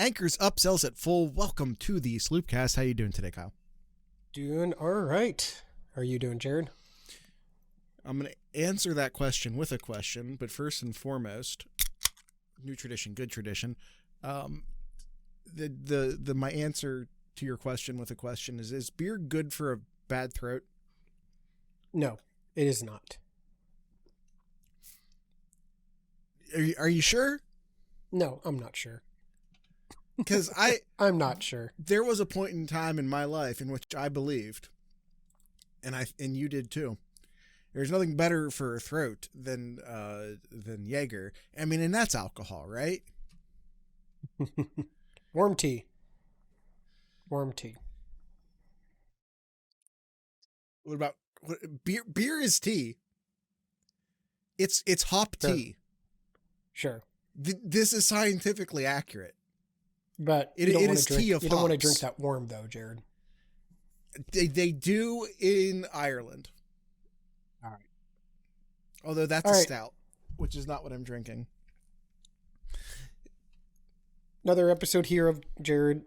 Anchors up, sails at full. Welcome to the Sloopcast. How you doing today, Kyle? Doing all right. How are you doing, Jared? I'm going to answer that question with a question, but first and foremost, new tradition, good tradition. My answer to your question with a question is beer good for a bad throat? No, it is not. Are you sure? No, I'm not sure. Because I'm not sure. There was a point in time in my life in which I believed, and you did too. There's nothing better for a throat than Jaeger. I mean, and that's alcohol, right? Warm tea. Warm tea. What about beer? Beer is tea. It's hop tea. Sure. This is scientifically accurate. But it is tea of hops. You don't want to drink that warm, though, Jared. They do in Ireland. All right. Although that's a stout, which is not what I'm drinking. Another episode here of Jared,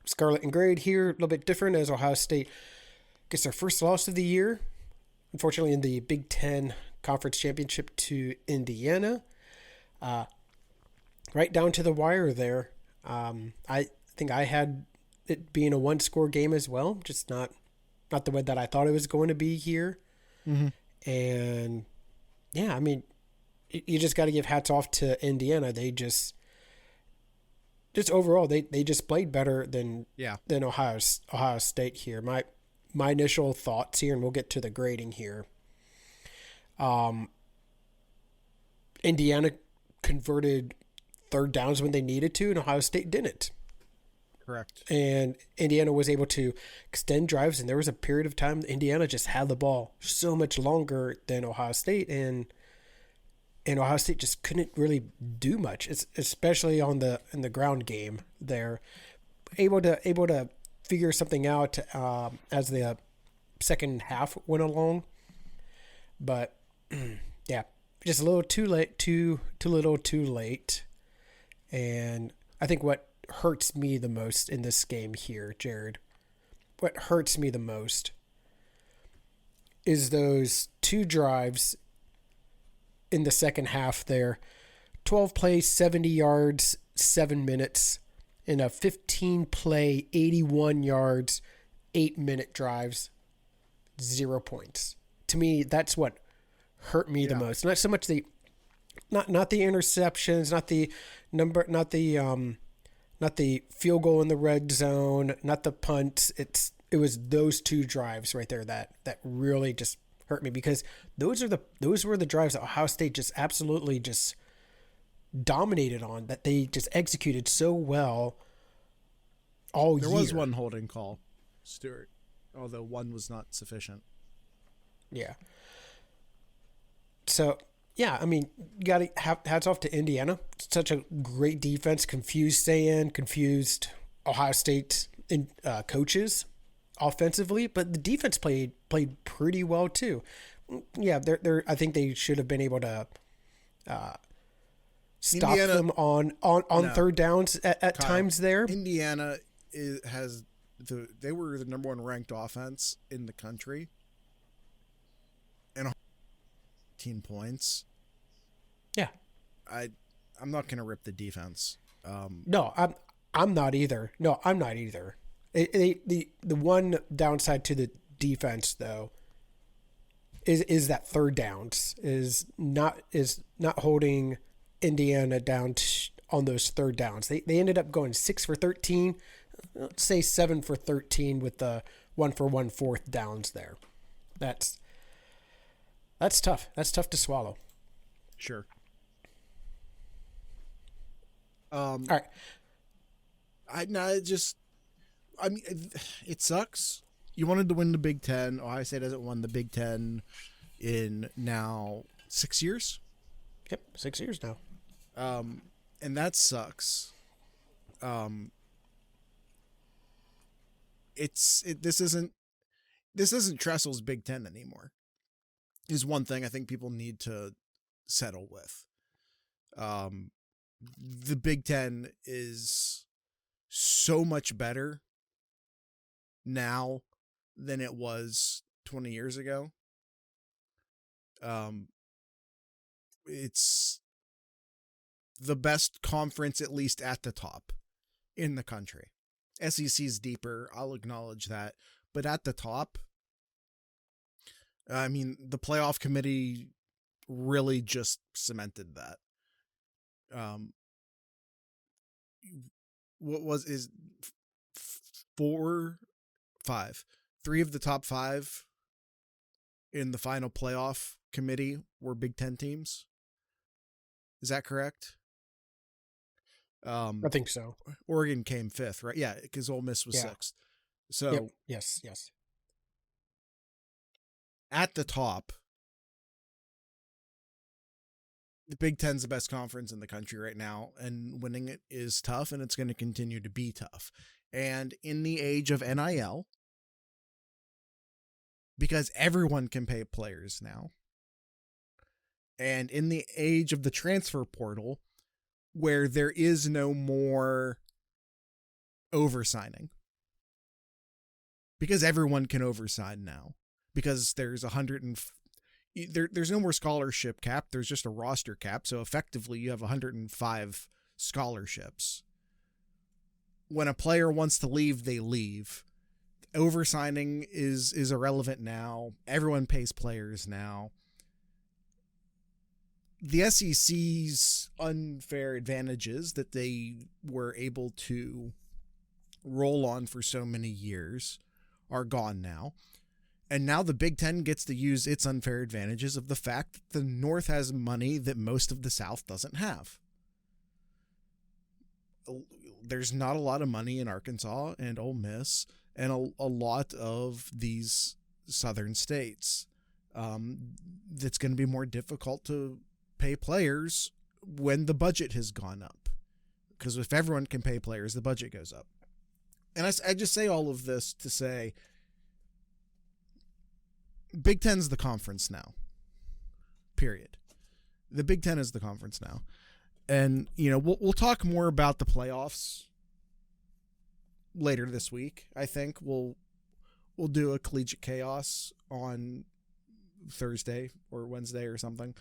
Scarlet and Grade here. A little bit different as Ohio State gets their first loss of the year. Unfortunately, in the Big Ten Conference Championship to Indiana. Right down to the wire there. I think I had it being a one-score game as well, just not the way that I thought it was going to be here. Mm-hmm. And yeah, I mean, you just got to give hats off to Indiana. They just overall they just played better than Ohio State here. My initial thoughts here, and we'll get to the grading here. Indiana converted third downs when they needed to, and Ohio State didn't. Correct. And Indiana was able to extend drives, and there was a period of time Indiana just had the ball so much longer than Ohio State, and Ohio State just couldn't really do much, especially in the ground game. They're able to figure something out as the second half went along, but yeah, just a little too late, too little, too late. And I think what hurts me the most in this game here, Jared, what hurts me the most is those two drives in the second half there. 12 plays, 70 yards, 7 minutes, and a 15 play, 81 yards, 8-minute drives, 0 points. To me, that's what hurt me the most. Not so much not the interceptions, not the number, not the field goal in the red zone, not the punts. It was those two drives right there that really just hurt me, because those were the drives that Ohio State just absolutely just dominated on, that they just executed so well all year. There was one holding call, Stuart, although one was not sufficient. Yeah. So, yeah, I mean, you got to have hats off to Indiana. Such a great defense, confused Ohio State coaches offensively, but the defense played pretty well too. Yeah, I think they should have been able to stop them on third downs at times there. Indiana they were the number one ranked offense in the country, and 18 points. Yeah, I'm not going to rip the defense. No, I'm not either. No, I'm not either. The one downside to the defense though is that third downs is not holding Indiana down on those third downs. They ended up going 6 for 13, let's say 7 for 13 with the 1 for 1 fourth downs there. That's tough. That's tough to swallow. Sure. All right. It sucks. You wanted to win the Big Ten. Ohio State hasn't won the Big Ten in now 6 years. Yep, 6 years now. And that sucks. This isn't Tressel's Big Ten anymore. Is one thing I think people need to settle with. The Big Ten is so much better now than it was 20 years ago. It's the best conference, at least at the top in the country. SEC's deeper, I'll acknowledge that, but at the top, I mean, the playoff committee really just cemented that. What was is 3 of the top 5 in the final playoff committee were Big Ten teams. Is that correct? I think so. Oregon came 5th, right? Yeah, because Ole Miss was 6th. So yep. Yes. At the top, the Big Ten's the best conference in the country right now, and winning it is tough, and it's going to continue to be tough. And in the age of NIL, because everyone can pay players now, and in the age of the transfer portal, where there is no more oversigning, because everyone can oversign now, because there's there's no more scholarship cap. There's just a roster cap. So effectively you have 105 scholarships. When a player wants to leave, they leave. Oversigning is irrelevant now. Everyone pays players now. The SEC's unfair advantages that they were able to roll on for so many years are gone now. And now the Big Ten gets to use its unfair advantages of the fact that the North has money that most of the South doesn't have. There's not a lot of money in Arkansas and Ole Miss and a lot of these southern states. That's going to be more difficult to pay players when the budget has gone up. Because if everyone can pay players, the budget goes up. And I just say all of this to say, Big Ten's the conference now. Period. The Big Ten is the conference now. And, you know, we'll talk more about the playoffs later this week. I think we'll do a Collegiate Chaos on Thursday or Wednesday or something.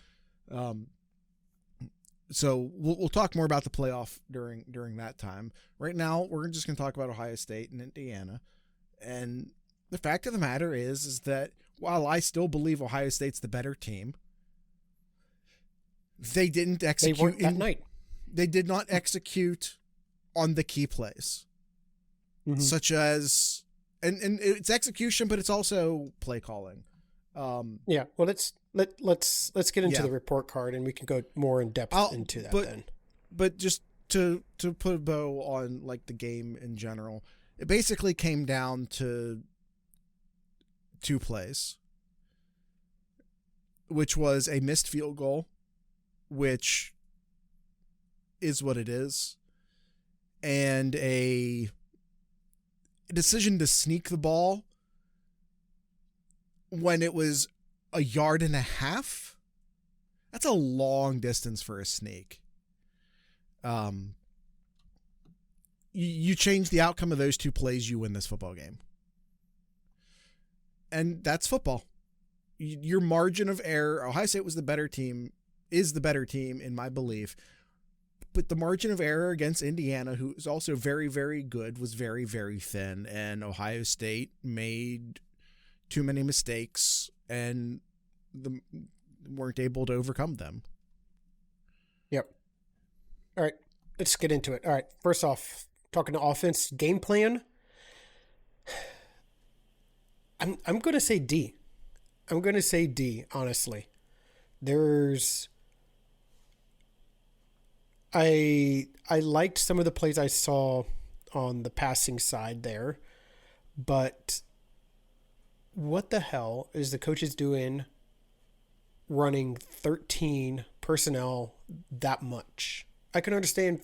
So we'll talk more about the playoff during that time. Right now, we're just going to talk about Ohio State and Indiana. And the fact of the matter is that while I still believe Ohio State's the better team, they didn't execute. They weren't that night. They did not execute on the key plays, such as, and it's execution, but it's also play calling. Yeah. Well, let's get into the report card, and we can go more in depth into that then. But just to put a bow on like the game in general, it basically came down to 2 plays, which was a missed field goal, which is what it is, and a decision to sneak the ball when it was 1.5 yards. That's a long distance for a sneak. You change the outcome of those 2 plays, you win this football game. And that's football. Your margin of error, Ohio State was the better team, is the better team in my belief. But the margin of error against Indiana, who is also very, very good, was very, very thin. And Ohio State made too many mistakes and weren't able to overcome them. Yep. All right, let's get into it. All right, first off, talking to offense, game plan. I'm going to say D. I'm going to say D, honestly. I liked some of the plays I saw on the passing side there, but what the hell is the coaches doing running 13 personnel that much? I can understand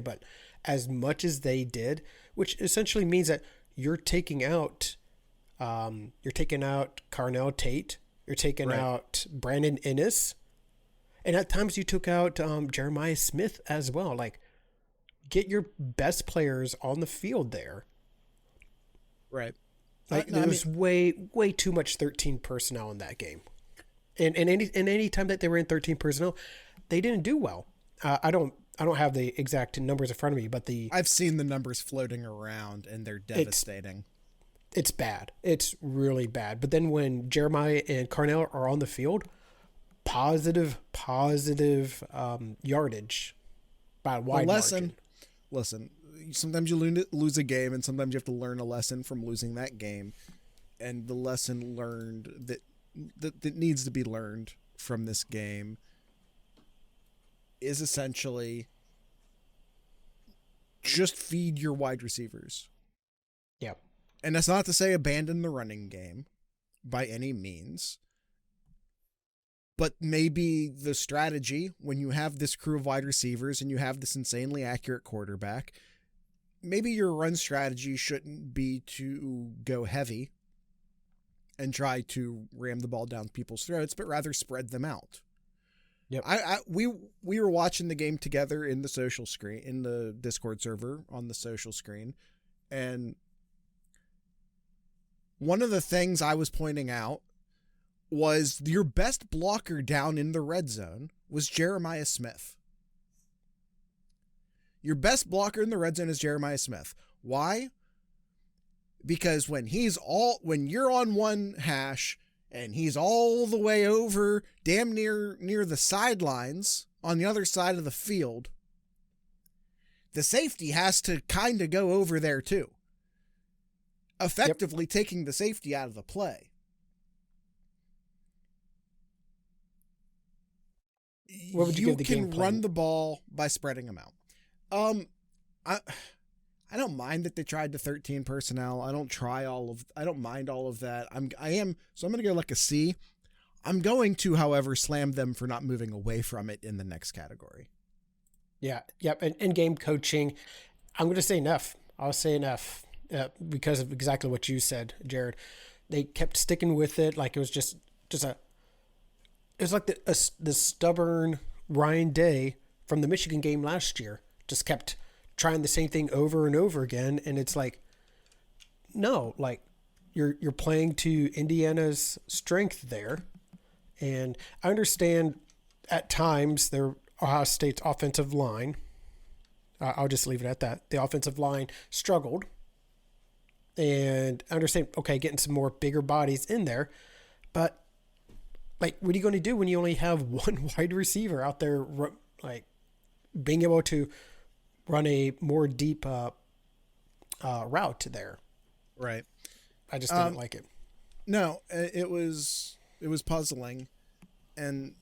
but as much as they did, which essentially means that you're taking out Carnell Tate, you're taking out Brandon Ennis, and at times you took out Jeremiah Smith as well. Like, get your best players on the field there. Right. Like there was way too much 13 personnel in that game, and any time that they were in 13 personnel, they didn't do well. I don't have the exact numbers in front of me, but I've seen the numbers floating around, and they're devastating. It's bad. It's really bad. But then when Jeremiah and Carnell are on the field, positive yardage by a wide margin. Listen. Sometimes you lose a game, and sometimes you have to learn a lesson from losing that game. And the lesson learned that needs to be learned from this game is essentially just feed your wide receivers. Yeah. And that's not to say abandon the running game by any means. But maybe the strategy, when you have this crew of wide receivers and you have this insanely accurate quarterback, maybe your run strategy shouldn't be to go heavy and try to ram the ball down people's throats, but rather spread them out. Yep. We were watching the game together in the social screen, in the Discord server on the social screen. And one of the things I was pointing out was your best blocker down in the red zone was Jeremiah Smith. Your best blocker in the red zone is Jeremiah Smith. Why? Because when you're on one hash and he's all the way over damn near the sidelines on the other side of the field, the safety has to kind of go over there too, effectively taking the safety out of the play. What would you give the game can plan? run the ball by spreading them out. I don't mind that they tried the 13 personnel. I don't mind all of that. I'm going to go like a C. I'm going to, however, slam them for not moving away from it in the next category. Yeah. Yep. And in-game coaching, I'm going to say enough. I'll say enough because of exactly what you said, Jared. They kept sticking with it. Like it was just it was like the stubborn Ryan Day from the Michigan game last year. Just kept trying the same thing over and over again. And it's like, no, like you're playing to Indiana's strength there. And I understand at times their Ohio State's offensive line, I'll just leave it at that. The offensive line struggled. And I understand, okay, getting some more bigger bodies in there. But like, what are you going to do when you only have one wide receiver out there, like being able to run a more deep route there? Right. I just didn't like it. No, it was puzzling. And,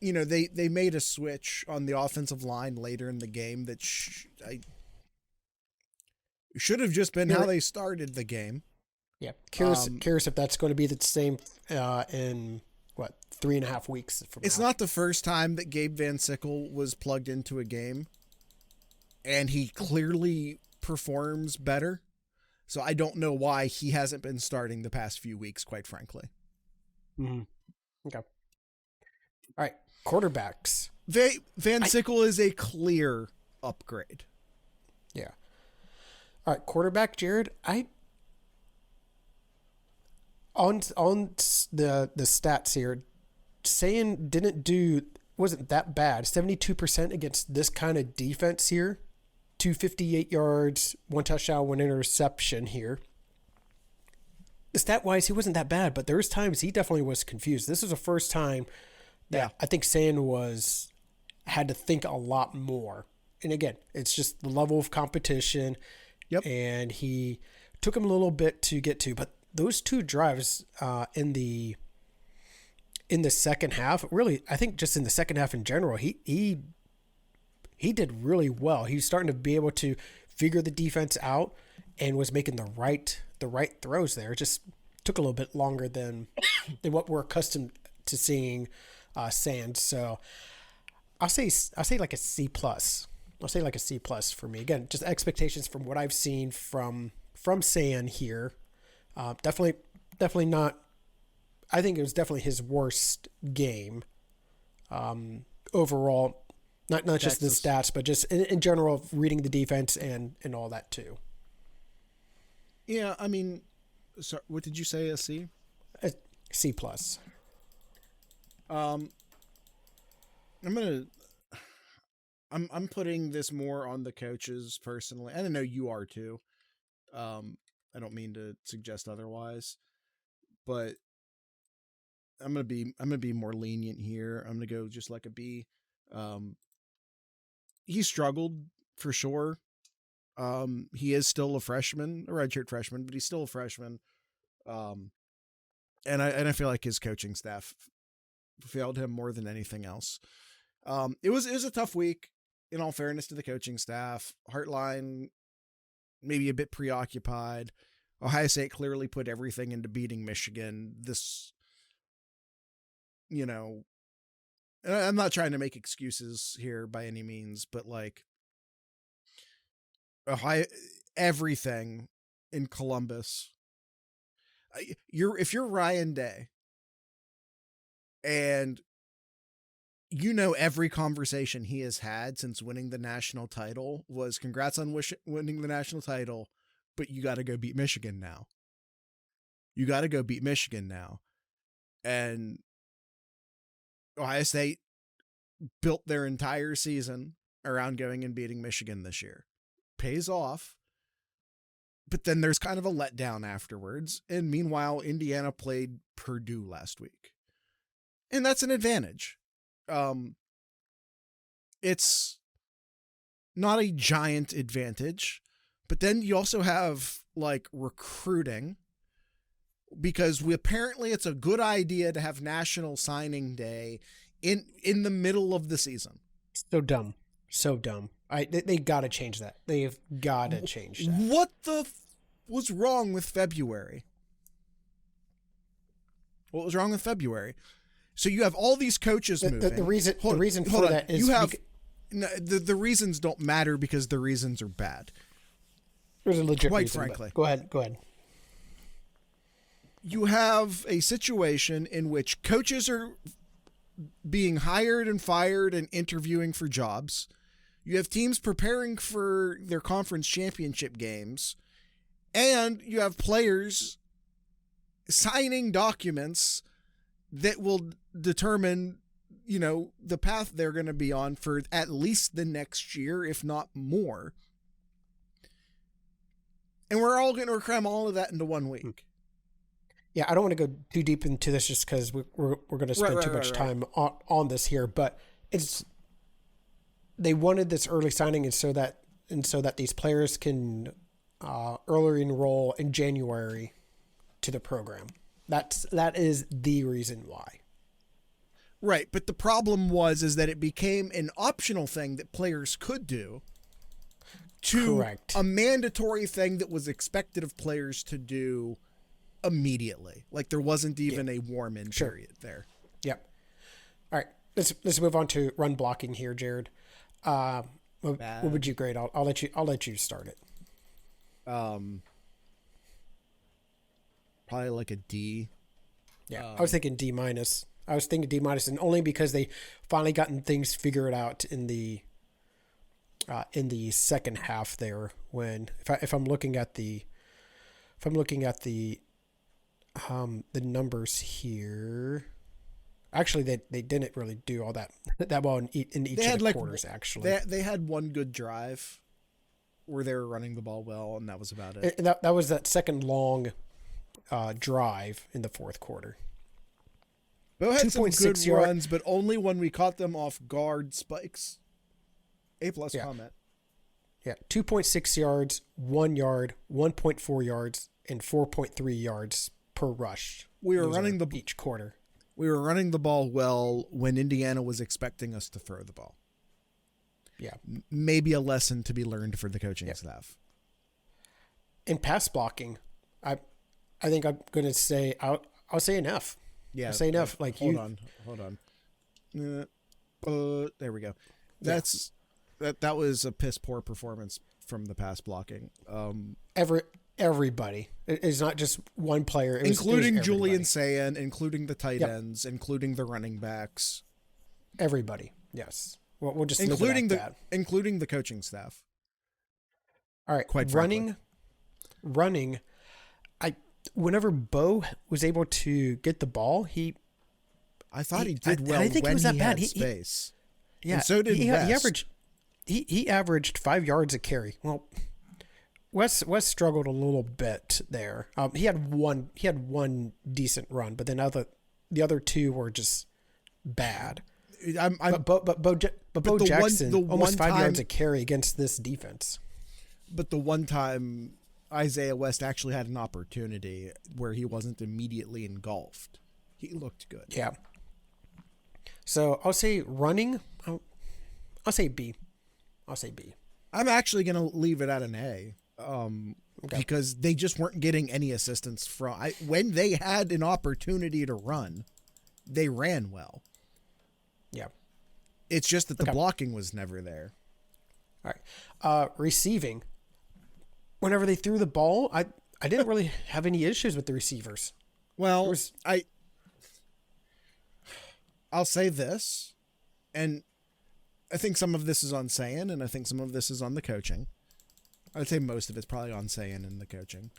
you know, they made a switch on the offensive line later in the game that should have just been how they started the game. Yeah. Curious if that's going to be the same in, 3.5 weeks from now. It's not the first time that Gabe Van Sickle was plugged into a game, and he clearly performs better. So I don't know why he hasn't been starting the past few weeks, quite frankly. Mm-hmm. Okay. All right. Quarterbacks. Van Sickle is a clear upgrade. Yeah. All right. Quarterback, Jared. On the stats here, wasn't that bad. 72% against this kind of defense here. 258 yards, 1 touchdown, 1 interception here. Stat-wise, he wasn't that bad, but there was times he definitely was confused. This was the first time that I think Sand had to think a lot more. And again, it's just the level of competition. Yep. And he took him a little bit to get to, but those two drives in the second half, really, I think just in the second half in general, he did really well. He was starting to be able to figure the defense out and was making the right throws there. It just took a little bit longer than what we're accustomed to seeing Sand. So I'll say like a C+. I'll say like a C+ for me. Again, just expectations from what I've seen from Sand here. Definitely not. I think it was definitely his worst game overall. Not just the stats, but just in general, reading the defense and all that too. Yeah, I mean, so what did you say? A C? A C plus. I'm putting this more on the coaches personally. I know you are too. I don't mean to suggest otherwise, but I'm gonna be more lenient here. I'm gonna go just like a B. He struggled for sure. He is still a freshman, a redshirt freshman, but he's still a freshman. And I feel like his coaching staff failed him more than anything else. It was a tough week, in all fairness to the coaching staff. Heartline maybe a bit preoccupied. Ohio State clearly put everything into beating Michigan. This, and I'm not trying to make excuses here by any means, but like everything in Columbus. If you're Ryan Day and every conversation he has had since winning the national title was congrats on winning the national title, but you got to go beat Michigan now. And Ohio State built their entire season around going and beating Michigan this year. Pays off. But then there's kind of a letdown afterwards. And meanwhile, Indiana played Purdue last week. And that's an advantage. It's not a giant advantage, but then you also have like recruiting, because apparently it's a good idea to have National Signing Day in the middle of the season. So dumb. They got to change that. They've got to change that. What was wrong with February? What was wrong with February? So you have all these coaches moving. The reason for that is the reasons don't matter because the reasons are bad. There's a legit quite reason, frankly. Go ahead. You have a situation in which coaches are being hired and fired and interviewing for jobs. You have teams preparing for their conference championship games, and you have players signing documents that will determine, the path they're going to be on for at least the next year, if not more. And we're all going to cram all of that into 1 week. Yeah, I don't want to go too deep into this just because we're going to spend too much time on this here, but they wanted this early signing and so that these players can early enroll in January to the program. That is the reason why. Right, but the problem is that it became an optional thing that players could do to Correct. A mandatory thing that was expected of players to do immediately. Like there wasn't even a warm-in period there. Yep. All right, let's move on to run blocking here, Jared. What would you grade? I'll let you start it. Probably like a D. Yeah, I was thinking D minus. And only because they finally gotten things figured out in the second half there. When if I'm looking at the numbers here, actually they didn't really do all that well in each of the quarters. Actually, they had one good drive where they were running the ball well, and that was about it. And that was that second long drive in the fourth quarter. Bo had some good runs, but only when we caught them off guard spikes. A+ comment. Yeah, 2.6 yards, 1 yard, 1.4 yards, and 4.3 yards per rush. We were running each quarter. We were running the ball well when Indiana was expecting us to throw the ball. Yeah, maybe a lesson to be learned for the coaching staff. In pass blocking, I think I'm going to say I'll say an F. Yeah, I'll say an F. Like hold on. There we go. That was a piss poor performance from the pass blocking. Everybody. It's not just one player. Including Julian Sayin, including the tight ends, including the running backs. Everybody. Yes. Well, we'll just leave it at that. Including the coaching staff. All right, quite running. Whenever Bo was able to get the ball, I thought he did well. I think when he was that bad. Space. Yeah, and so did West. He averaged 5 yards a carry. Well, West struggled a little bit there. He had one decent run, but then the other two were just bad. But Bo Jackson almost 5 yards a carry against this defense. But the one time Isaiah West actually had an opportunity where he wasn't immediately engulfed, he looked good. Yeah. So I'll say running. I'll say B. I'm actually going to leave it at an A. Because they just weren't getting any assistance when they had an opportunity to run, they ran well. Yeah. It's just that the blocking was never there. All right. Receiving. Whenever they threw the ball, I didn't really have any issues with the receivers. Well, I'll say this, and I think some of this is on Sayin, and I think some of this is on the coaching. I'd say most of it's probably on Sayin and the coaching.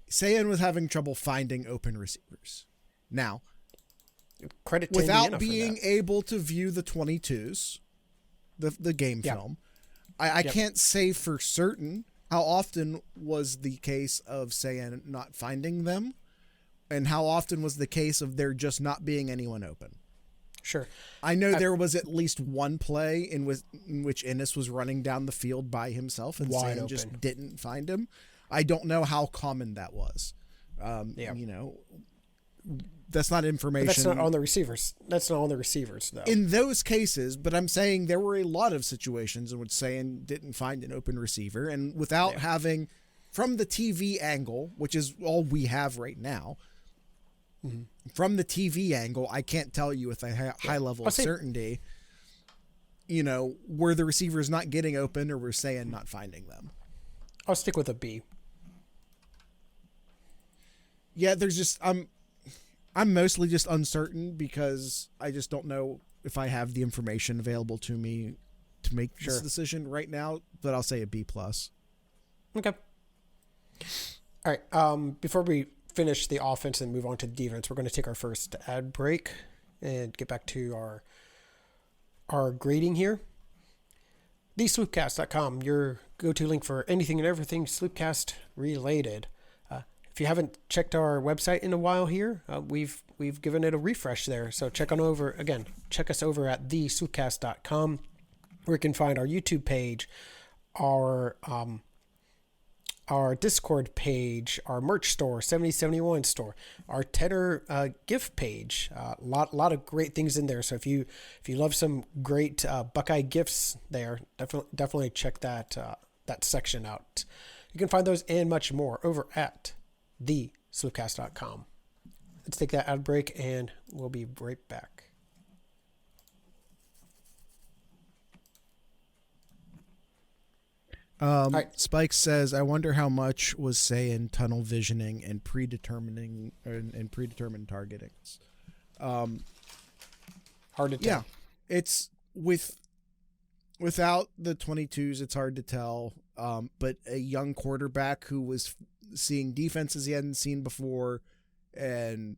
Sayin was having trouble finding open receivers. Now, credit to without being able to view the 22s, the game film, I can't say for certain how often was the case of Sayin not finding them, and how often was the case of there just not being anyone open. Sure. I know there was at least one play in which Ennis was running down the field by himself and Sayin just didn't find him. I don't know how common that was. That's not information. But that's not on the receivers. Though. In those cases, but I'm saying there were a lot of situations in which Sayin didn't find an open receiver, and without having, from the TV angle, which is all we have right now, from the TV angle, I can't tell you with a high level of certainty, were the receivers not getting open or were Sayin not finding them. I'll stick with a B. Yeah, there's just, I'm mostly just uncertain because I just don't know if I have the information available to me to make this decision right now, but I'll say a B+. Okay. All right. Before we finish the offense and move on to the defense, we're going to take our first ad break and get back to our grading here. TheSloopcast.com, your go-to link for anything and everything Sloopcast related. If you haven't checked our website in a while here, we've given it a refresh there. So check us over at TheSloopcast.com, where you can find our YouTube page, our Discord page, our merch store, 7071 store, our Tedder gift page. A lot of great things in there. So if you love some great Buckeye gifts there, definitely check that section out. You can find those and much more over at thesloopcast.com. Let's take that ad break and we'll be right back. Right. Spike says, I wonder how much was Sayin tunnel visioning and predetermined targetings. Hard to tell. Yeah, it's without the 22s, it's hard to tell. But a young quarterback who was seeing defenses he hadn't seen before and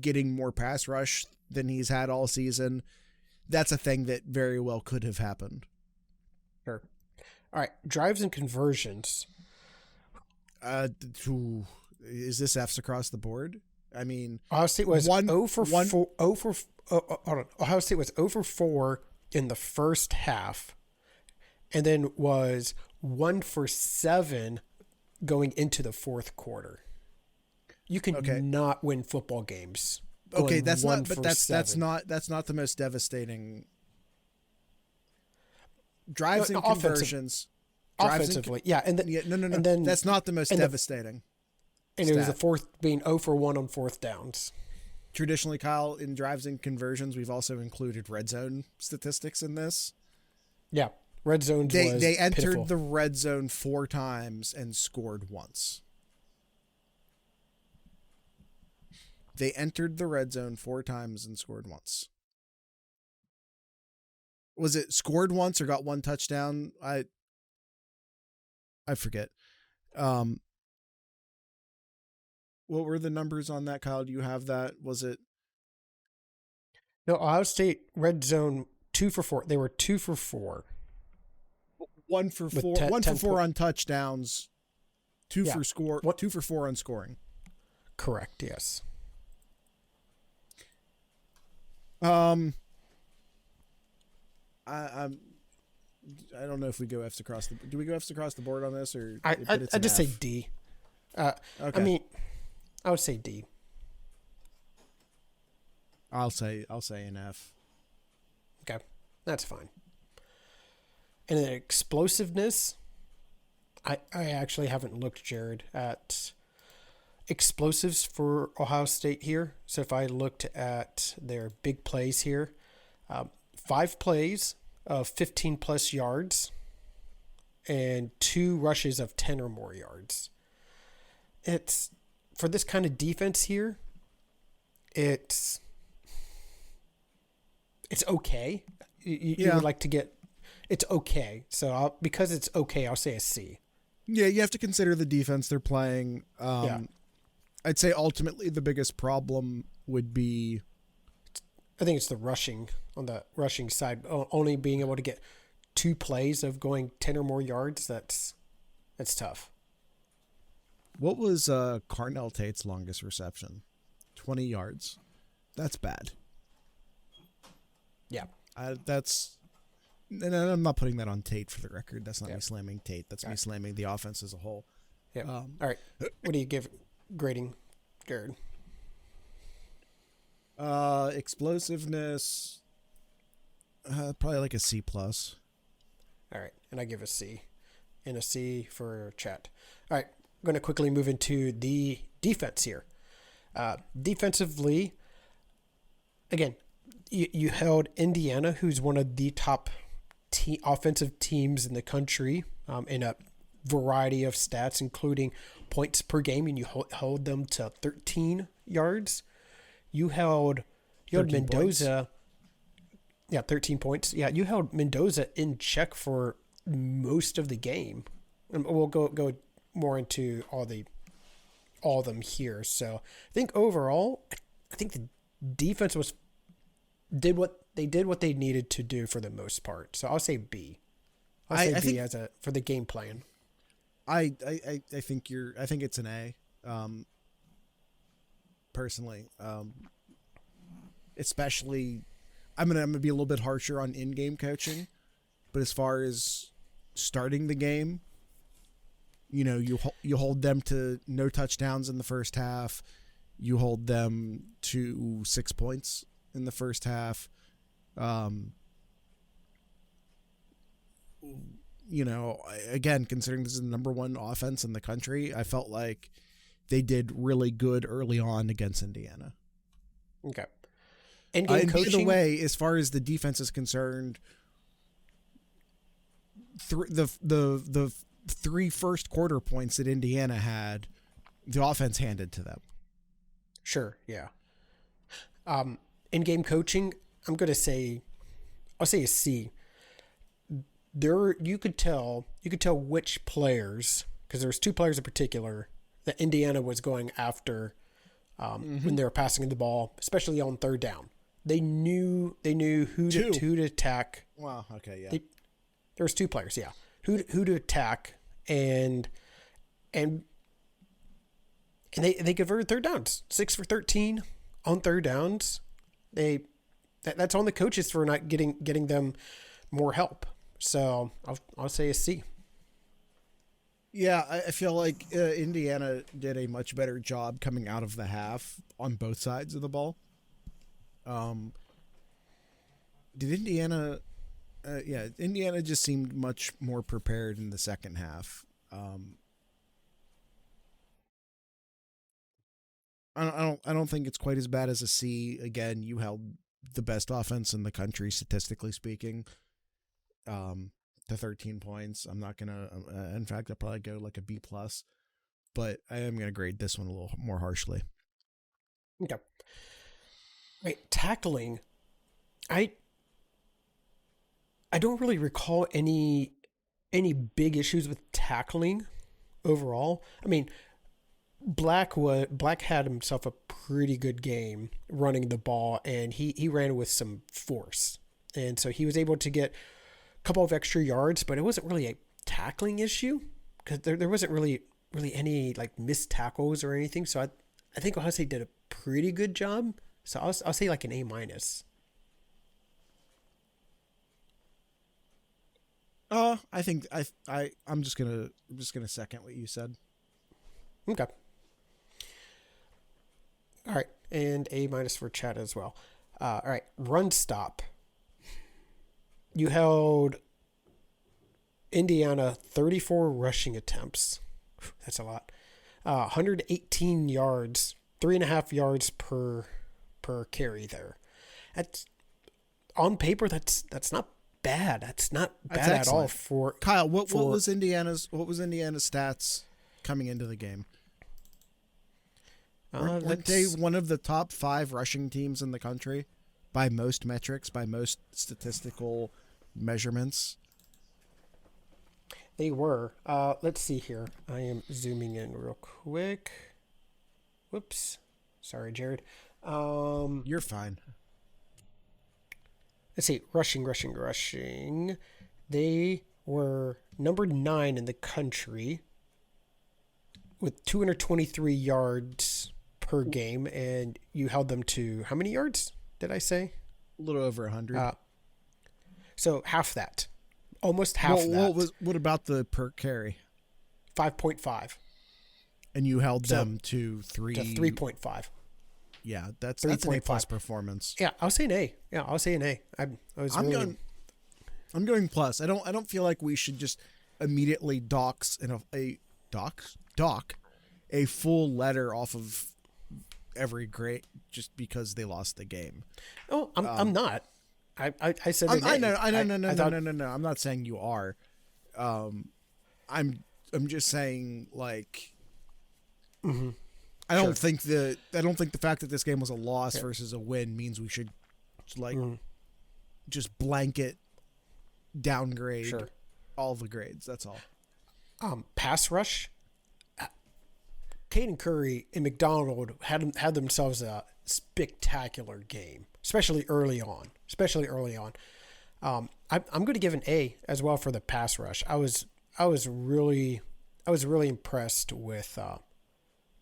getting more pass rush than he's had all season, that's a thing that very well could have happened. Sure. All right, drives and conversions. Is this F's across the board? I mean, Ohio State was 0 for 4 in the first half, and then was 1 for 7 going into the fourth quarter. You can not win football games. Okay, that's not the most devastating. Drives and conversions. Offensively, yeah. And then, And then that's not the most devastating. And it was being 0 for 1 on fourth downs. Traditionally, Kyle, in drives and conversions, we've also included red zone statistics in this. Yeah, red zone. They entered the red zone 4 times and scored once. They entered the red zone 4 times and scored once. was it scored once or got one touchdown? I forget. What were the numbers on that, Kyle? Do you have that? Was it? No, Ohio State red zone 2 for 4. They were 2 for 4. 1 for 4. 1 for 4 on touchdowns. 2 Yeah. for score. 2 for 4 on scoring. Correct. Yes. I don't know if we go F's across the. Do we go F's across the board on this, or I just say F? D. Okay. I mean, I would say D. I'll say an F. Okay, that's fine. And then explosiveness, I actually haven't looked, Jared, at explosives for Ohio State here. So if I looked at their big plays here, 5 plays of 15 plus yards and 2 rushes of 10 or more yards. It's for this kind of defense here, it's okay. You would like to get, it's okay. So because it's okay, I'll say a C. Yeah, you have to consider the defense they're playing. I'd say ultimately the biggest problem would be, I think it's the rushing on the rushing side. Only being able to get 2 plays of going 10 or more yards. That's tough. What was Carnell Tate's longest reception? 20 yards. That's bad. Yeah. And I'm not putting that on Tate for the record. That's not me slamming Tate. That's me slamming the offense as a whole. Yeah. All right. What do you give grading, Jared? Explosiveness, probably like a C+. All right. And I give a C. And a C for chat. All right. I'm going to quickly move into the defense here. Defensively, again, you held Indiana, who's one of the top offensive teams in the country, in a variety of stats, including points per game, and you held them to 13 yards. You held Mendoza. Points. Yeah, 13 points. Yeah, you held Mendoza in check for most of the game. And we'll go more into all of them here. So I think overall, I think the defense did what they needed to do for the most part. So I'll say B. I think for the game plan. I think I think it's an A. Personally, especially, I'm gonna be a little bit harsher on in-game coaching, but as far as starting the game, you hold them to no touchdowns in the first half. You hold them to 6 points in the first half. Again, considering this is the number 1 offense in the country, I felt like they did really good early on against Indiana. Okay. In-game coaching. By the way, as far as the defense is concerned, the 3 first quarter points that Indiana had, the offense handed to them. Sure. Yeah. In-game coaching, I'll say a C. You could tell which players, because there's 2 players in particular that Indiana was going after when they were passing the ball, especially on third down. They knew who to attack. Wow. Okay. Yeah. There was 2 players. Yeah. Who to attack, and they converted third downs, 6 for 13 on third downs. That's on the coaches for not getting them more help. So I'll say a C. Yeah, I feel like Indiana did a much better job coming out of the half on both sides of the ball. Did Indiana? Indiana just seemed much more prepared in the second half. I don't think it's quite as bad as a C. Again, you held the best offense in the country statistically speaking. To 13 points. I'm not gonna. In fact, I'll probably go like a B+, but I am gonna grade this one a little more harshly. Okay. Right, tackling. I don't really recall any big issues with tackling overall. I mean, Black had himself a pretty good game running the ball, and he ran with some force, and so he was able to get a couple of extra yards, but it wasn't really a tackling issue because there wasn't really any like missed tackles or anything. So I think Ohio State did a pretty good job. So I'll say like an A minus. I think I'm just gonna second what you said. Okay. All right, and A minus for Chad as well. All right, run stop. You held Indiana 34 rushing attempts. That's a lot. 118 yards, 3.5 yards per carry there. That's on paper. That's not bad. That's not bad at all for Kyle. What was Indiana's stats coming into the game? Weren't they one of the top 5 rushing teams in the country by most metrics, by most statistical measurements? They were. Let's see here. I am zooming in real quick. Whoops. Sorry, Jared. You're fine. Let's see. Rushing. They were number 9 in the country with 223 yards per game, and you held them to how many yards did I say? A little over 100. So half that. Almost half that. What about the per carry? 5.5. And you held them to 3.5. Yeah, that's an A+ performance. Yeah, I'll say an A. I'm going plus. I don't feel like we should just immediately dock a full letter off of every grade just because they lost the game. Oh, I'm not. I said No. I'm not saying you are. I'm just saying like. Mm-hmm. I don't think the fact that this game was a loss versus a win means we should just blanket downgrade all the grades. That's all. Pass rush. Caden Curry and McDonald had themselves a spectacular game, especially early on. I'm going to give an A as well for the pass rush. I was really impressed with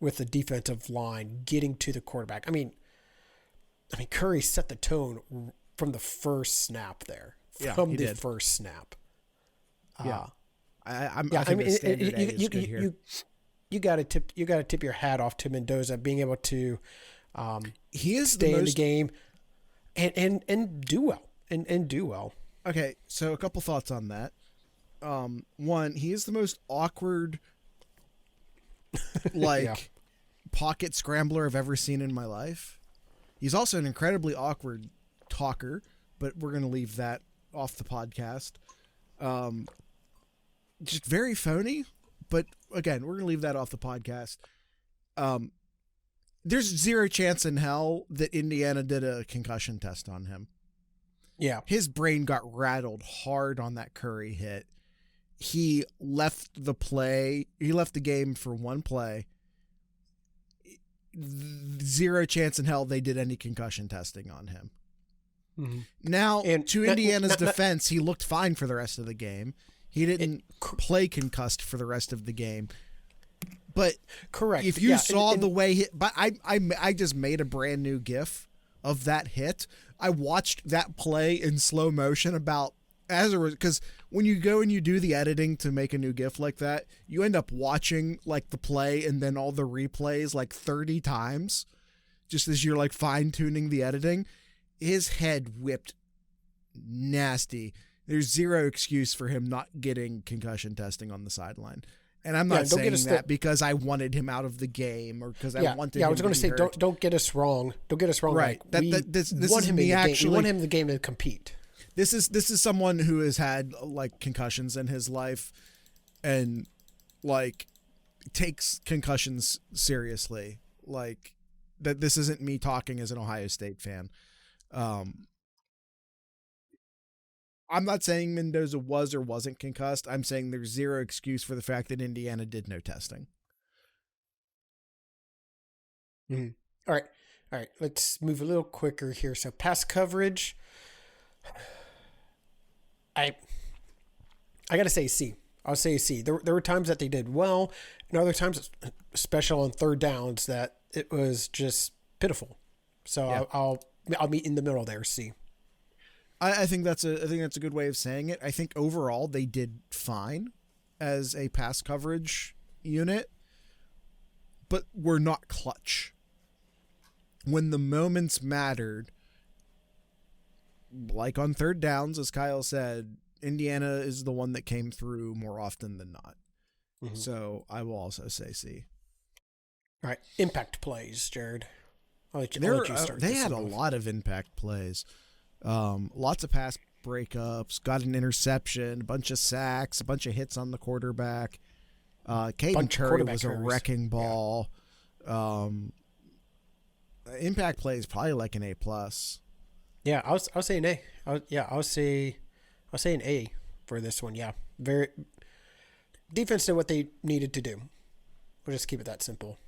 the defensive line getting to the quarterback. I mean, Curry set the tone from the first snap there. First snap. Yeah. I think the standard A is good here. You got to tip your hat off to Mendoza being able to he is stay in the game and do well. Okay, so a couple thoughts on that. One, he is the most awkward pocket scrambler I've ever seen in my life. He's also an incredibly awkward talker, but we're going to leave that off the podcast. Just very phony, but again, we're going to leave that off the podcast. There's zero chance in hell that Indiana did a concussion test on him. Yeah. His brain got rattled hard on that Curry hit. He left the game for one play. Zero chance in hell they did any concussion testing on him. Mm-hmm. Now, to Indiana's defense, he looked fine for the rest of the game. He didn't play concussed for the rest of the game. But correct. If you saw the way but I just made a brand new GIF of that hit. I watched that play in slow motion because when you go and you do the editing to make a new GIF like that, you end up watching like the play and then all the replays like 30 times, just as you're like fine tuning the editing. His head whipped nasty. There's zero excuse for him not getting concussion testing on the sideline. And I'm not saying that because I wanted him out of the game or because I wanted him to be hurt. I was going to say, don't get us wrong. Don't get us wrong. Right. This want him in the game. We want him in the game to compete. This is someone who has had like concussions in his life and like takes concussions seriously. Like that this isn't me talking as an Ohio State fan. I'm not saying Mendoza was or wasn't concussed. I'm saying there's zero excuse for the fact that Indiana did no testing. Mm-hmm. All right. All right. Let's move a little quicker here. So pass coverage. I gotta say C. I'll say C. There were times that they did well, and other times, especially on third downs, that it was just pitiful. So yeah. I'll meet in the middle there. C. I think that's a good way of saying it. I think overall they did fine as a pass coverage unit, but were not clutch. When the moments mattered, like on third downs, as Kyle said, Indiana is the one that came through more often than not. Mm-hmm. So I will also say C. All right. Impact plays, Jared. I'll let you start. They had a lot of impact plays. Lots of pass breakups, got an interception, a bunch of sacks, a bunch of hits on the quarterback. Caden Curry was a wrecking ball. Yeah. Impact plays probably like an A+. Yeah, I'll say an A. I'll say an A for this one. Yeah, very defense did what they needed to do. We'll just keep it that simple.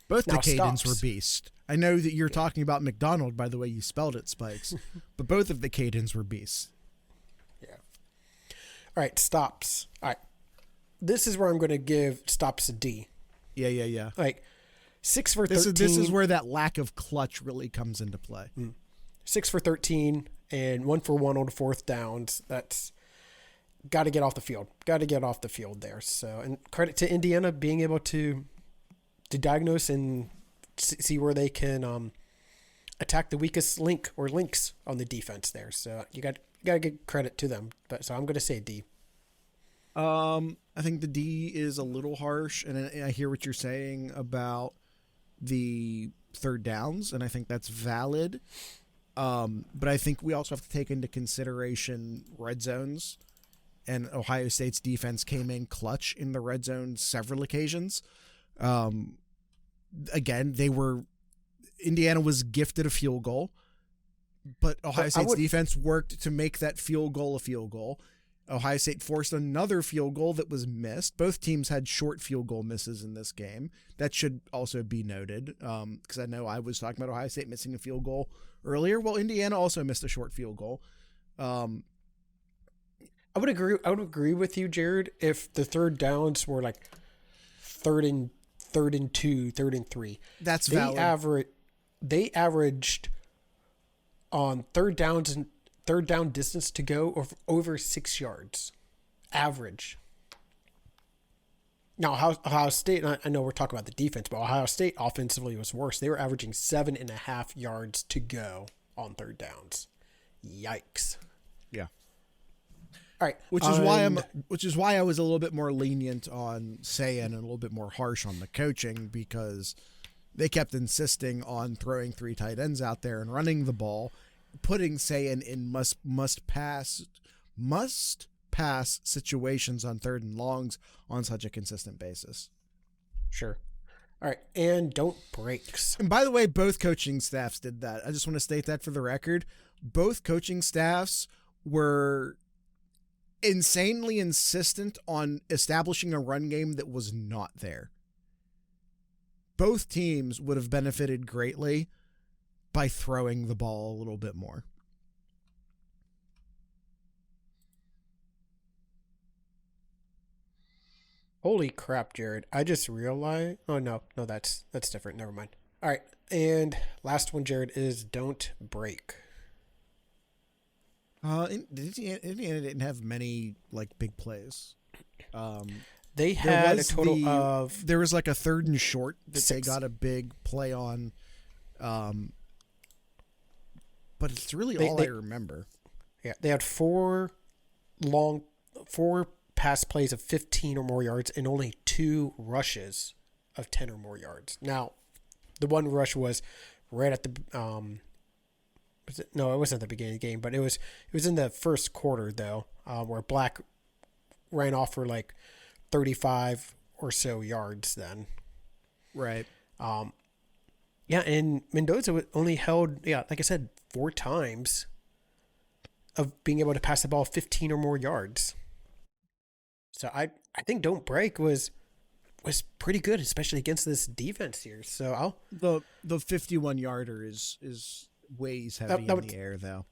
Both the Cadens were beasts. I know that you're talking about McDonald by the way you spelled it, Spikes, but both of the Cadens were beasts. Yeah. All right, stops. All right, this is where I'm going to give stops a D. Yeah. Like 6 for 13. This is where that lack of clutch really comes into play. 6 for 13 and 1 for 1 on fourth downs. That's got to get off the field. Got to get off the field there. So, and credit to Indiana being able to diagnose and see where they can attack the weakest link or links on the defense there. So you got to give credit to them. But so I'm going to say D. I think the D is a little harsh, and I hear what you're saying about the third downs, and I think that's valid. But I think we also have to take into consideration red zones, and Ohio State's defense came in clutch in the red zone several occasions. Again, Indiana was gifted a field goal, but Ohio State's defense worked to make that field goal a field goal. Ohio State forced another field goal that was missed. Both teams had short field goal misses in this game. That should also be noted, because I know I was talking about Ohio State missing a field goal earlier. Well, Indiana also missed a short field goal. I would agree with you, Jared, if the third downs were like third and 2, third and 3. That's valid. They averaged on third down distance to go of over 6 yards. Average. Now, Ohio State, I know we're talking about the defense, but Ohio State offensively was worse. They were averaging 7.5 yards to go on third downs. Yikes. Yeah. All right. Which is why I was a little bit more lenient on Sayin and a little bit more harsh on the coaching, because they kept insisting on throwing 3 tight ends out there and running the ball, putting Sayin in must pass situations on third and longs on such a consistent basis. Sure. All right. And don't breaks. And by the way, both coaching staffs did that. I just want to state that for the record. Both coaching staffs were insanely insistent on establishing a run game that was not there. Both teams would have benefited greatly by throwing the ball a little bit more. Holy crap, Jared. I just realized. Oh, no, that's different. Never mind. All right. And last one, Jared, is don't break. Indiana didn't have many big plays. They had a total of. There was like a 3rd and short that 6. they got a big play on. But it's really all I remember. Yeah, they had 4 pass plays of 15 or more yards and only 2 rushes of 10 or more yards. Now, the one rush was right at the no, it wasn't at the beginning of the game, but it was in the first quarter though, where Black ran off for 35 or so yards then. Right. Yeah, and Mendoza only held, like I said, 4 times. of being able to pass the ball 15 or more yards. So I think don't break was pretty good, especially against this defense here. So the 51 yarder is weighs heavy in the air though.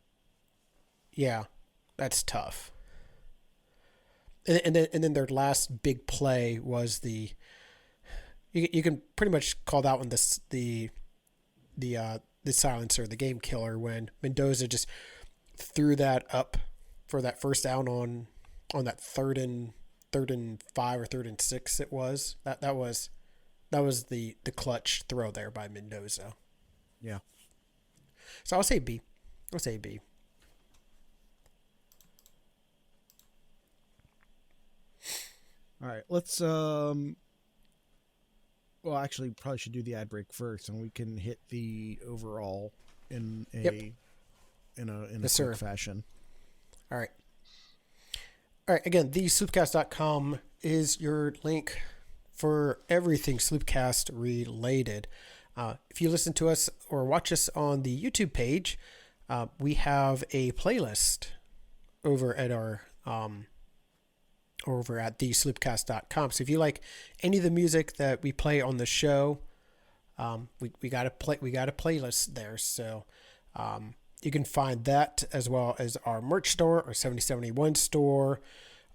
Yeah, that's tough. And then their last big play was you can pretty much call that one the silencer, the game killer, when Mendoza just threw that up for that first down on that third and 5 or 3rd and 6. It was that was the clutch throw there by Mendoza. Yeah. So I'll say B. All right, let's well, actually, probably should do the ad break first, and we can hit the overall in a quick fashion. All right. Again, thesloopcast.com is your link for everything Sloopcast related. If you listen to us or watch us on the YouTube page, we have a playlist over at our over at thesloopcast.com. So if you like any of the music that we play on the show, we got a playlist there. So you can find that, as well as our merch store, our 7071 store,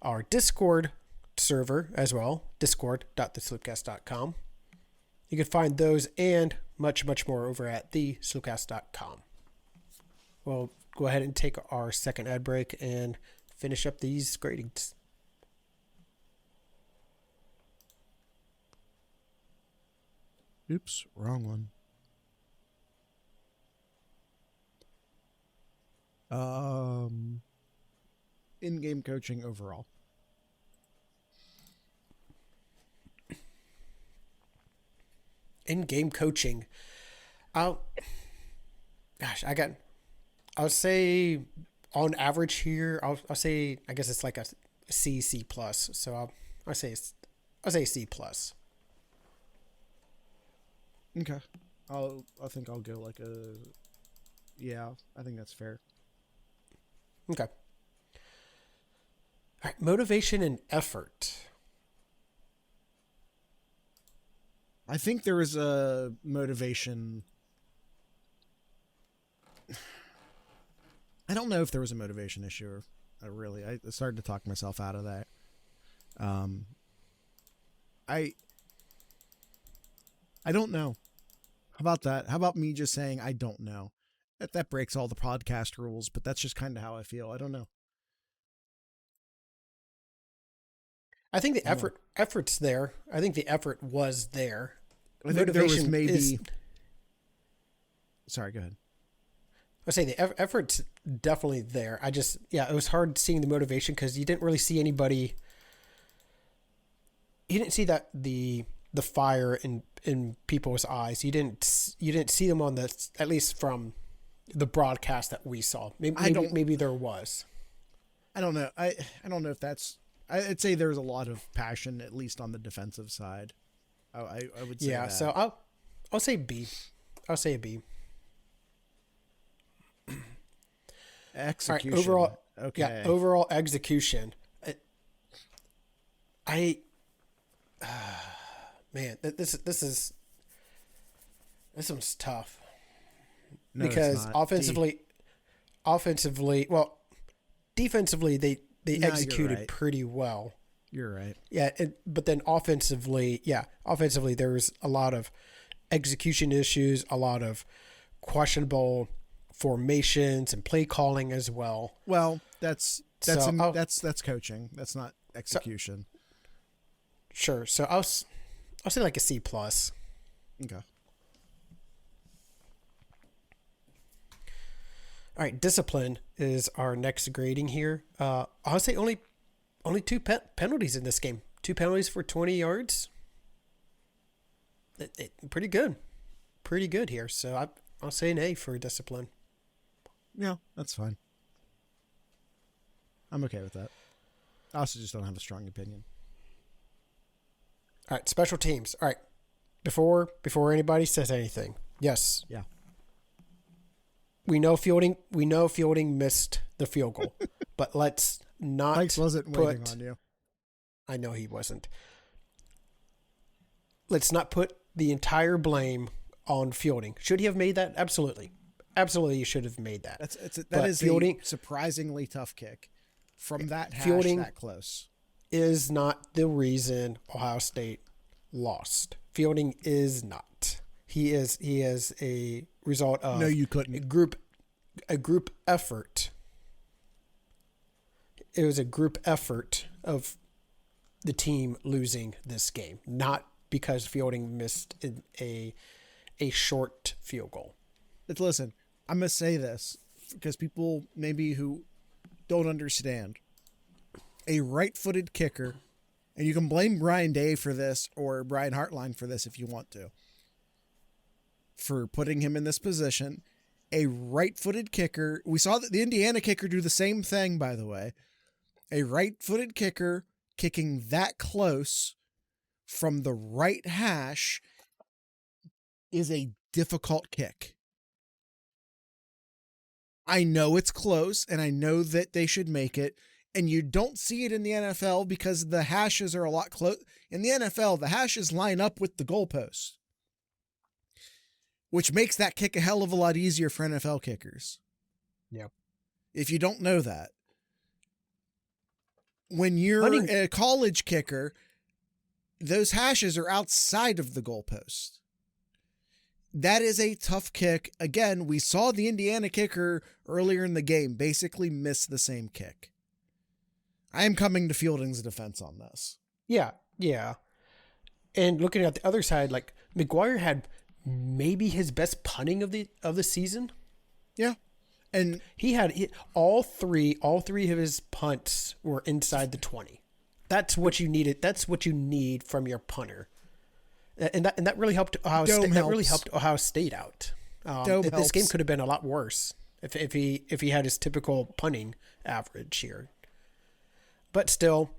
our Discord server as well, discord.thesloopcast.com. You can find those and much, much more over at thesloopcast.com. We'll go ahead and take our second ad break and finish up these gradings. Oops, wrong one. In-game coaching overall. In-game coaching. I'll say on average here, I'll say, I guess it's like a C plus. So I'll say C plus. Okay. I think I'll go like I think that's fair. Okay. All right, motivation and effort. I think there is a motivation. I don't know if there was a motivation issue. I started to talk myself out of that. I don't know. How about that? How about me just saying I don't know? That breaks all the podcast rules, but that's just kind of how I feel. I don't know. I think the effort's there. I think the effort was there. I think there was maybe. Sorry, go ahead. I say the effort's definitely there. It was hard seeing the motivation because you didn't really see anybody. You didn't see that the fire in people's eyes. You didn't see them on at least from the broadcast that we saw. Maybe there was. I don't know. I don't know if that's. I'd say there's a lot of passion, at least on the defensive side. I would say. Yeah. That. So I'll say B. I'll say a B. Execution. All right, overall. Okay. Yeah. Overall execution. Man, this one's tough. No, because offensively, well, defensively they executed pretty well. You're right. Yeah, but then offensively there was a lot of execution issues, a lot of questionable formations and play calling as well. Well, that's coaching. That's not execution. Sure. So I'll say like a C plus. Okay. All right, discipline is our next grading here. I'll say only 2 penalties in this game. 2 penalties for 20 yards. Pretty good here. So I'll say an A for discipline. Yeah, that's fine. I'm okay with that. I also just don't have a strong opinion. All right, special teams. All right, before anybody says anything, yes. Yeah. We know Fielding missed the field goal, but let's not. Mike wasn't waiting on you. I know he wasn't. Let's not put the entire blame on Fielding. Should he have made that? Absolutely. Absolutely, he should have made that. That is Fielding, a surprisingly tough kick from that hash Fielding that close. Is not the reason Ohio State lost. Fielding is not. He is a result of no, you couldn't. A group effort. It was a group effort of the team losing this game, not because Fielding missed a short field goal. But listen, I'm going to say this because people maybe who don't understand. A right-footed kicker, and you can blame Brian Day for this or Brian Hartline for this if you want to, for putting him in this position. A right-footed kicker, we saw that the Indiana kicker do the same thing, by the way. A right-footed kicker kicking that close from the right hash is a difficult kick. I know it's close, and I know that they should make it, and you don't see it in the NFL because the hashes are a lot close. In the NFL, the hashes line up with the goalpost, which makes that kick a hell of a lot easier for NFL kickers. Yep. If you don't know that. When you're a college kicker, those hashes are outside of the goalpost. That is a tough kick. Again, we saw the Indiana kicker earlier in the game basically miss the same kick. I am coming to Fielding's defense on this. Yeah. And looking at the other side, like McGuire had maybe his best punting of the season. Yeah. And he had all three of his punts were inside the 20. That's what you needed. That's what you need from your punter. And that really helped Ohio State. That really helped Ohio State out. This game could have been a lot worse if he had his typical punting average here. But still,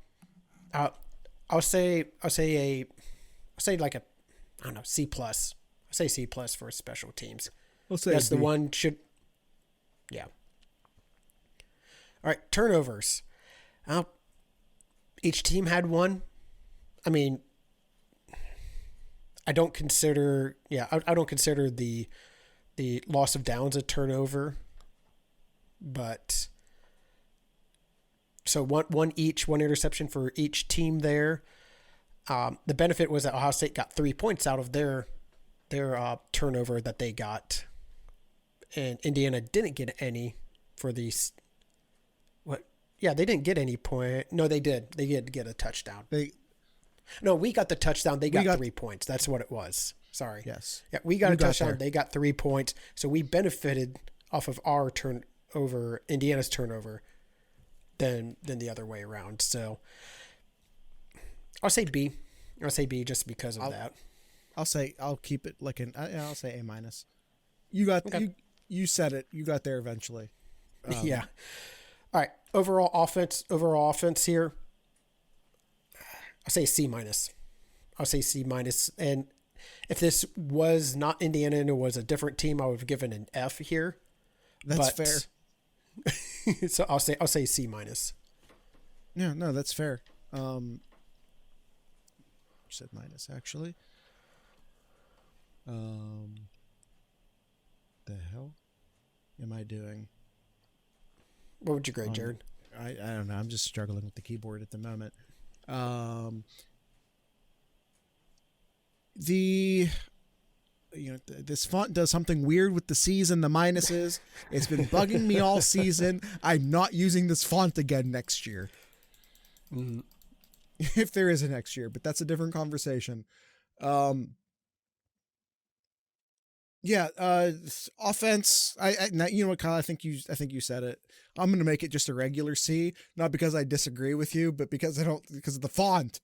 I'll say like a, I don't know, C+. I'll say C+ for special teams. I'll say that's the one should. Yeah. All right, turnovers. Each team had one. I mean, I don't consider the loss of downs a turnover, but so one interception for each team there. The benefit was that Ohio State got 3 points out of their turnover that they got, and Indiana didn't get any for these. What? Yeah, they didn't get any point. No, they did. They did get a touchdown. No, we got the touchdown. They got 3 points. That's what it was. Sorry. Yes. Yeah, we got a touchdown. They got 3 points. So we benefited off of our turnover, Indiana's turnover, than the other way around. So I'll say B. I'll say B just because of that. I'll keep it like I'll say A-. You got you said it. You got there eventually. Yeah. All right. Overall offense here. I'll say C-. I'll say C-. And if this was not Indiana and it was a different team, I would have given an F here. That's fair. So I'll say C-. Yeah, no, that's fair. You said minus actually. The hell am I doing? What would you grade, Jared? I don't know. I'm just struggling with the keyboard at the moment. This font does something weird with the C's and the minuses. It's been bugging me all season. I'm not using this font again next year. Mm-hmm. If there is a next year, but that's a different conversation. Offense. You know what, Kyle? I think you said it. I'm going to make it just a regular C, not because I disagree with you, but because because of the font.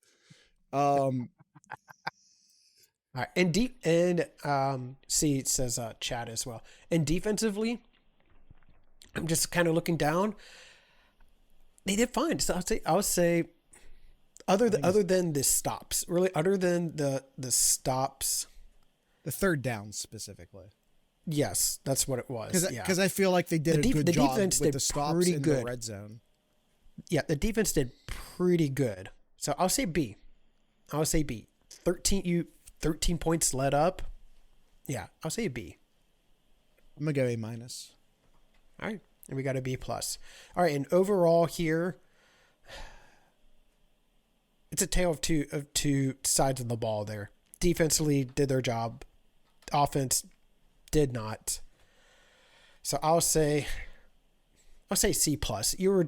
All right, and C, it says chat as well. And defensively, I'm just kind of looking down. They did fine. So I would say, other than the stops, the stops, the third down specifically. Yes, that's what it was. Because I feel like they did a good job defense with did the stops pretty in good. the red zone. Yeah, the defense did pretty good. So I'll say B. 13 points led up. Yeah, I'll say a B. I'm gonna go A minus. All right, and we got a B plus. All right, and overall here, it's a tale of two sides of the ball there. Defensively did their job. Offense did not. So I'll say C plus. You were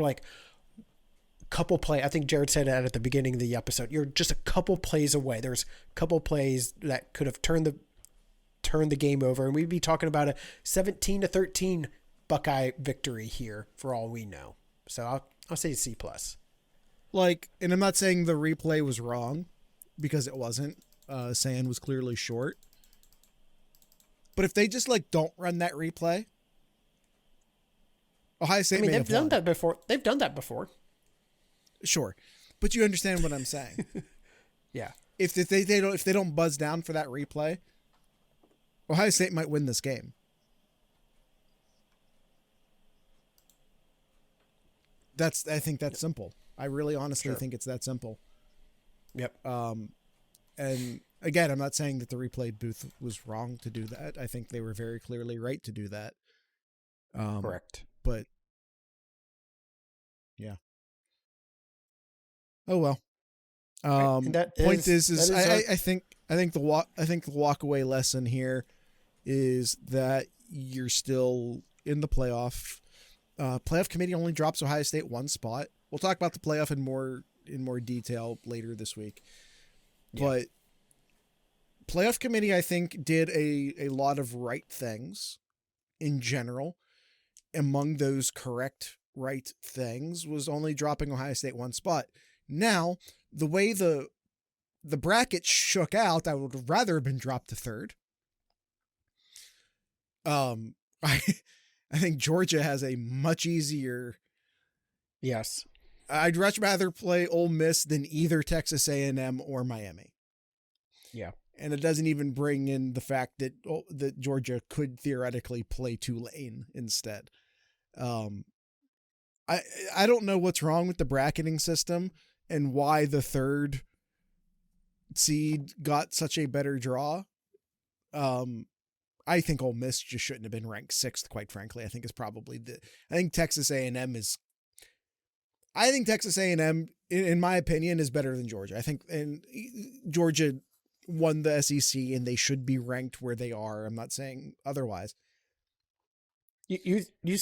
like couple play. I think Jared said that at the beginning of the episode. You're just a couple plays away. There's a couple plays that could have turned the game over, and we'd be talking about a 17-13 Buckeye victory here for all we know. So I'll say C plus. Like, and I'm not saying the replay was wrong, because it wasn't. Sand was clearly short. But if they just like don't run that replay, Ohio State. They've done that before. They've done that before. Sure, but you understand what I'm saying. Yeah. If they don't buzz down for that replay, Ohio State might win this game. I think that's simple. I really honestly think it's that simple. Yep. And again, I'm not saying that the replay booth was wrong to do that. I think they were very clearly right to do that. Correct. But yeah. Oh well. I think the walkaway lesson here is that you're still in the playoff. Playoff committee only drops Ohio State one spot. We'll talk about the playoff in more detail later this week. Yeah. But playoff committee, I think, did a lot of right things in general. Among those correct right things was only dropping Ohio State one spot. Now, the way the bracket shook out, I would rather have been dropped to third. I think Georgia has a much easier. Yes. I'd much rather play Ole Miss than either Texas A&M or Miami. Yeah. And it doesn't even bring in the fact that Georgia could theoretically play Tulane instead. I don't know what's wrong with the bracketing system and why the third seed got such a better draw. I think Ole Miss just shouldn't have been ranked sixth, quite frankly. I think Texas A&M, in my opinion, is better than Georgia. I think, and Georgia won the SEC and they should be ranked where they are. I'm not saying otherwise. But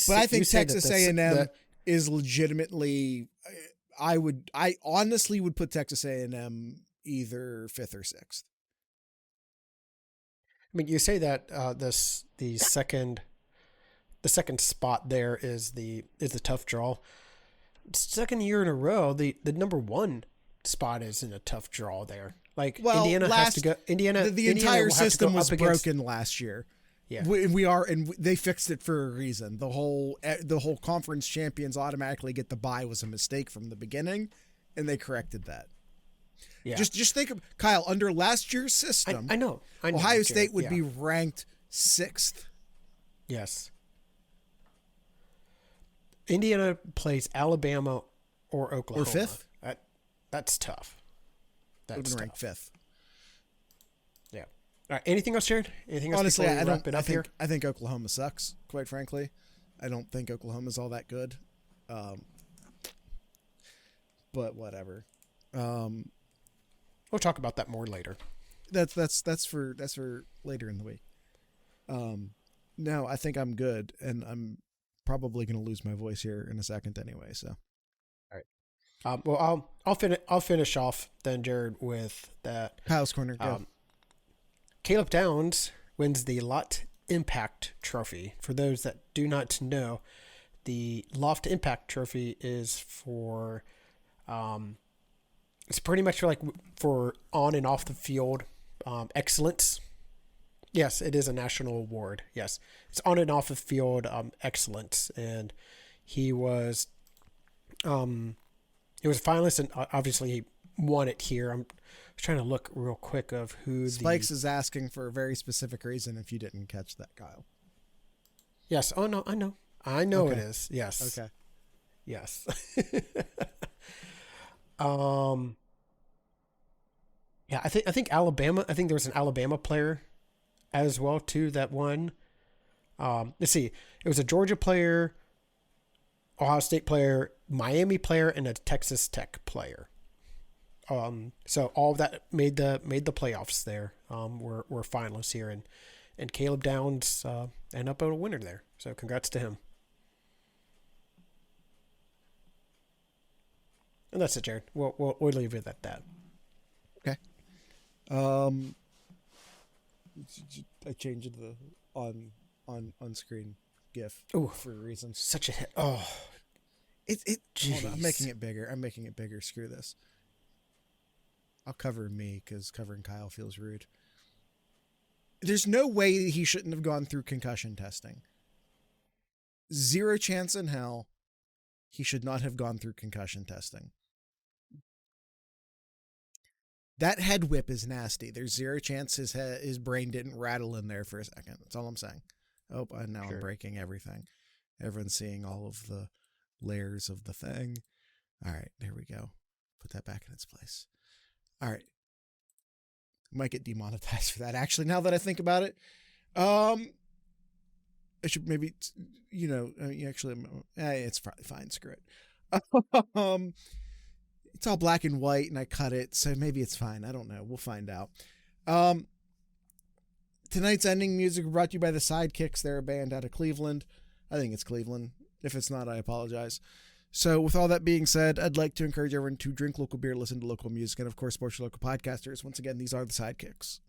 I think Texas A&M is legitimately. I honestly would put Texas A&M either fifth or sixth. I mean, you say that the second spot there is the tough draw. Second year in a row, the number one spot is in a tough draw there. Like, well, Indiana has to go. The entire system was broken last year. Yeah, and they fixed it for a reason. The whole conference champions automatically get the bye was a mistake from the beginning, and they corrected that. Yeah. Just think of Kyle under last year's system. I know. Ohio State would be ranked sixth. Yes. Indiana plays Alabama or Oklahoma. Or fifth. That's tough. Would have been ranked fifth. Yeah. All right. Anything else, Jared? Anything else? Honestly, I think Oklahoma sucks. Quite frankly, I don't think Oklahoma's all that good. But whatever. We'll talk about that more later. That's for later in the week. No, I think I'm good, and I'm probably going to lose my voice here in a second anyway. So, all right. Well, I'll finish off then, Jared, with that. Kyle's corner. Go. Caleb Downs wins the Lot Impact Trophy. For those that do not know, the Loft Impact Trophy is for, it's pretty much for on and off the field excellence. Yes, it is a national award. Yes, it's on and off the field excellence, and he was a finalist, and obviously want it here. I'm trying to look real quick of who Spikes is asking for a very specific reason if you didn't catch that, Kyle. Yes. Oh, no, I know. Okay. It is. Yes. Okay. Yes. Yeah, I think Alabama, I think there was an Alabama player as well, too, that won. Let's see. It was a Georgia player, Ohio State player, Miami player, and a Texas Tech player. So all of that made the playoffs there. Were finalists here, and Caleb Downs ended up a winner there. So congrats to him. And that's it, Jared. We'll leave it at that. Okay. I changed the on screen GIF for reasons. Such a hit. Oh, hold on, I'm making it bigger. Screw this. I'll cover me because covering Kyle feels rude. There's no way he shouldn't have gone through concussion testing. Zero chance in hell he should not have gone through concussion testing. That head whip is nasty. There's zero chance his brain didn't rattle in there for a second. That's all I'm saying. Oh, and now I'm breaking everything. Everyone's seeing all of the layers of the thing. All right, there we go. Put that back in its place. All right. Might get demonetized for that, actually, now that I think about it. I should maybe, it's probably fine. Screw it. It's all black and white, and I cut it, so maybe it's fine. I don't know. We'll find out. Tonight's ending music brought to you by the Sidekicks. They're a band out of Cleveland. I think it's Cleveland. If it's not, I apologize. So with all that being said, I'd like to encourage everyone to drink local beer, listen to local music, and of course, support your local podcasters. Once again, these are the Sidekicks.